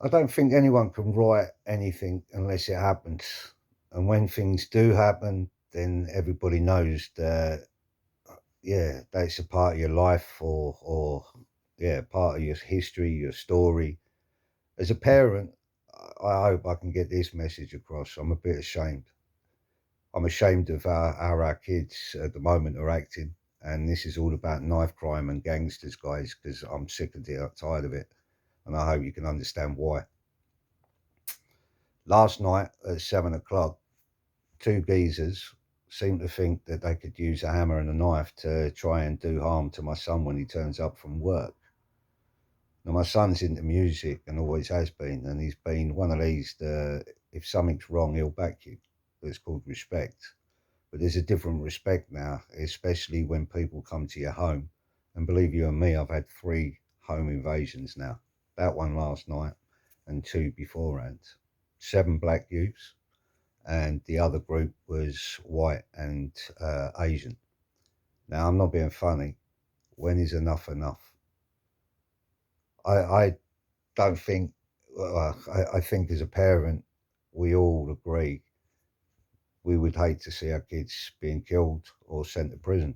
I don't think anyone can write anything unless it happens. And when things do happen, then everybody knows that, yeah, that's a part of your life or yeah, part of your history, your story. As a parent, I hope I can get this message across. I'm a bit ashamed. I'm ashamed of how our kids at the moment are acting. And this is all about knife crime and gangsters, guys, because I'm sick and tired of it. And I hope you can understand why. Last night at 7 o'clock, two geezers seemed to think that they could use a hammer and a knife to try and do harm to my son when he turns up from work. Now, my son's into music and always has been, and he's been one of these that if something's wrong, he'll back you. It's called respect. But there's a different respect now, especially when people come to your home. And believe you and me, I've had 3 home invasions now. That one last night and 2 beforehand. 7 black youths, and the other group was white and Asian. Now, I'm not being funny. When is enough enough? I don't think, I think as a parent, we all agree we would hate to see our kids being killed or sent to prison.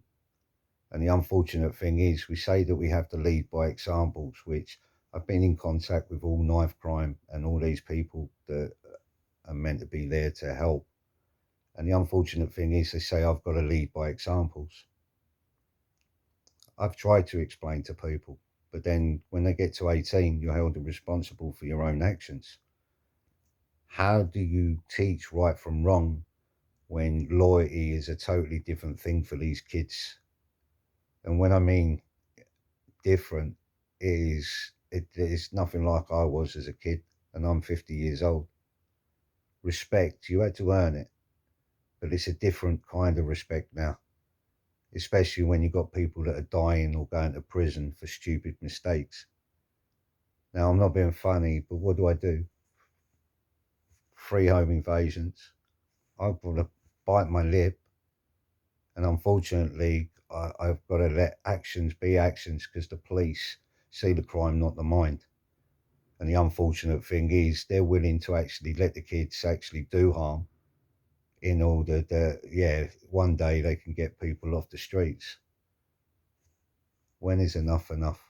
And the unfortunate thing is, we say that we have to lead by examples, which I've been in contact with all knife crime and all these people that are meant to be there to help. And the unfortunate thing is, they say I've got to lead by examples. I've tried to explain to people, but then when they get to 18, you're held responsible for your own actions. How do you teach right from wrong when loyalty is a totally different thing for these kids? And when I mean different, it is nothing like I was as a kid, and I'm 50 years old. Respect, you had to earn it, but it's a different kind of respect now, especially when you've got people that are dying or going to prison for stupid mistakes. Now, I'm not being funny, but what do? 3 home invasions. I've got to bite my lip, and unfortunately, I've got to let actions be actions because the police see the crime, not the mind. And the unfortunate thing is, they're willing to actually let the kids actually do harm in order that, yeah, one day they can get people off the streets. When is enough enough?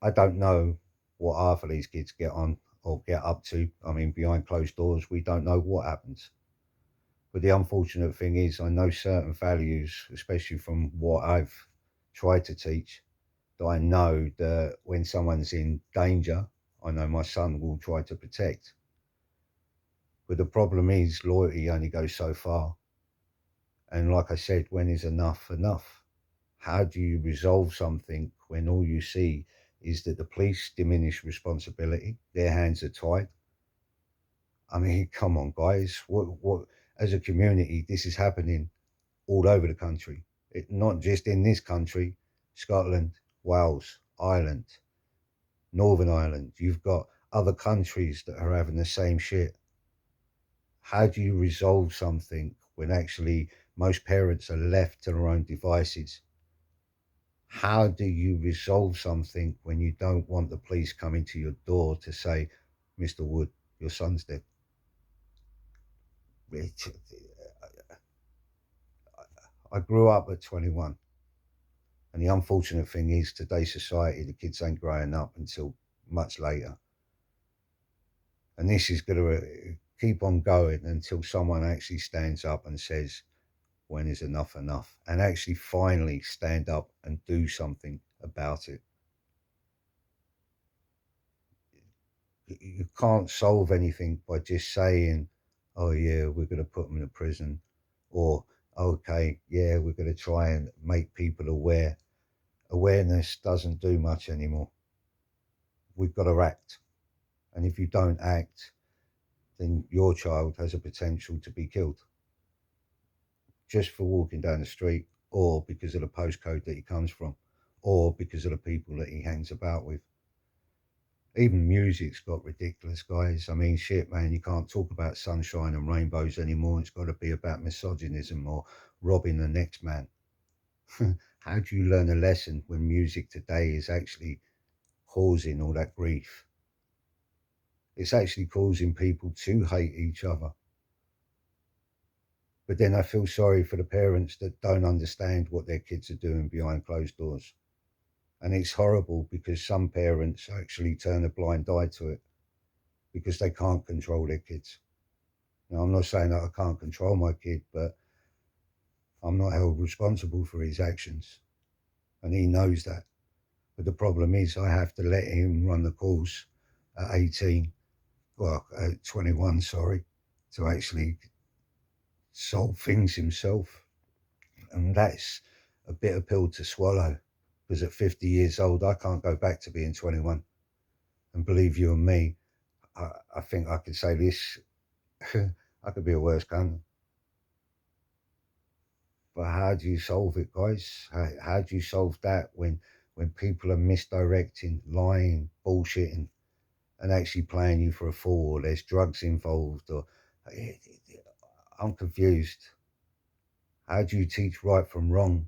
I don't know what half of these kids get on or get up to. I mean, behind closed doors, we don't know what happens. But the unfortunate thing is, I know certain values, especially from what I've tried to teach, that I know that when someone's in danger, I know my son will try to protect. But the problem is, loyalty only goes so far. And like I said, when is enough enough? How do you resolve something when all you see is that the police diminish responsibility, their hands are tied? I mean, come on, guys. What, as a community, this is happening all over the country. Not just in this country, Scotland, Wales, Ireland, Northern Ireland. You've got other countries that are having the same shit. How do you resolve something when actually most parents are left to their own devices? How do you resolve something when you don't want the police coming to your door to say, Mr. Wood, your son's dead? It, I grew up at 21. And the unfortunate thing is, today's society, the kids ain't growing up until much later. And this is going to keep on going until someone actually stands up and says, when is enough enough? And actually finally stand up and do something about it. You can't solve anything by just saying, oh yeah, we're going to put them in a prison, or okay, yeah, we're going to try and make people aware. Awareness doesn't do much anymore. We've got to act. And if you don't act, then your child has a potential to be killed just for walking down the street, or because of the postcode that he comes from, or because of the people that he hangs about with. Even music's got ridiculous, guys. I mean, shit, man, you can't talk about sunshine and rainbows anymore. It's got to be about misogynism or robbing the next man. How do you learn a lesson when music today is actually causing all that grief. It's actually causing people to hate each other. But then I feel sorry for the parents that don't understand what their kids are doing behind closed doors. And it's horrible because some parents actually turn a blind eye to it because they can't control their kids. Now, I'm not saying that I can't control my kid, but I'm not held responsible for his actions. And he knows that. But the problem is, I have to let him run the course at 18, well, at 21, sorry, to actually solve things himself. And that's a bitter pill to swallow because at 50 years old, I can't go back to being 21. And believe you and me, I think I could say this I could be a worse cunt. But how do you solve it, guys? How do you solve that when people are misdirecting, lying, bullshitting, and actually playing you for a fool, or there's drugs involved, or I'm confused. How do you teach right from wrong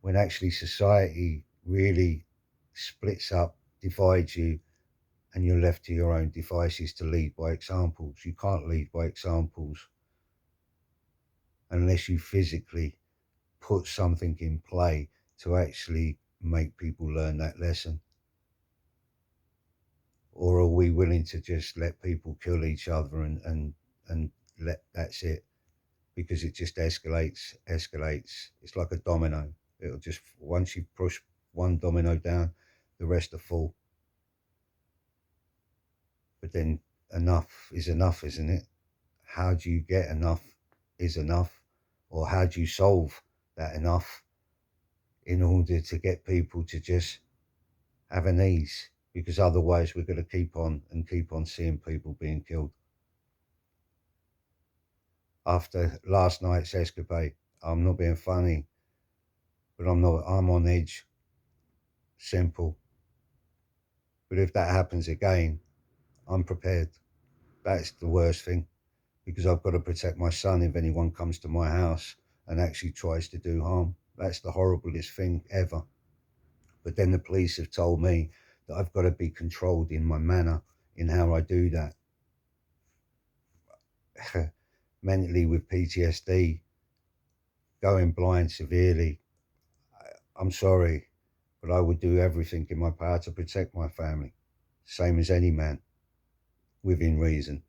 when actually society really splits up, divides you, and you're left to your own devices to lead by examples? You can't lead by examples unless you physically put something in play to actually make people learn that lesson. Or are we willing to just let people kill each other and let that's it? Because it just escalates. It's like a domino. It'll just, once you push one domino down, the rest will fall. But then enough is enough, isn't it? How do you get enough is enough? Or how do you solve that enough in order to get people to just have an ease? Because otherwise we're going to keep on seeing people being killed. After last night's escapade, I'm not being funny, but I'm on edge. Simple. But if that happens again, I'm prepared. That's the worst thing because I've got to protect my son if anyone comes to my house and actually tries to do harm. That's the horriblest thing ever. But then the police have told me that I've got to be controlled in my manner, in how I do that. Mentally with PTSD, going blind severely, I'm sorry, but I would do everything in my power to protect my family, same as any man, within reason.